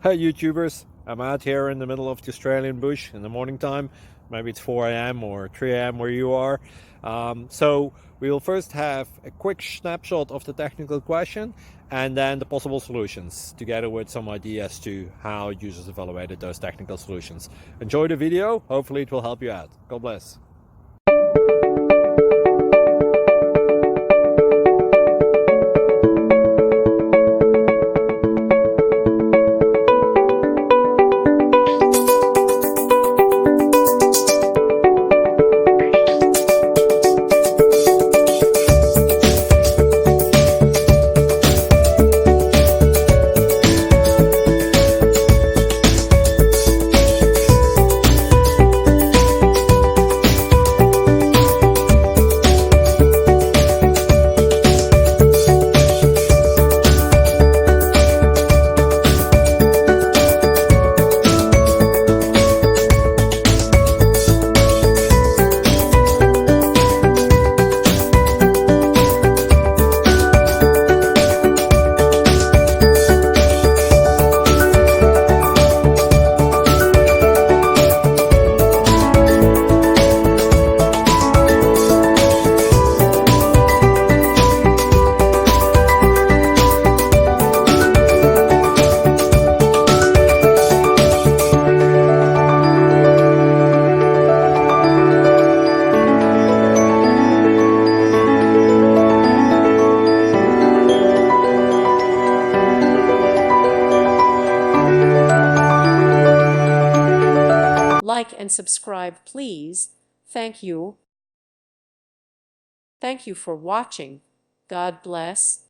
Hey YouTubers, I'm out here in the middle of the Australian bush in the morning time. Maybe it's 4 a.m. or 3 a.m. where you are. So we will first have a quick snapshot of the technical question and then the possible solutions, together with some ideas to how users evaluated those technical solutions. Enjoy the video, hopefully it will help you out. God bless. Like and subscribe, please. Thank you. Thank you for watching. God bless.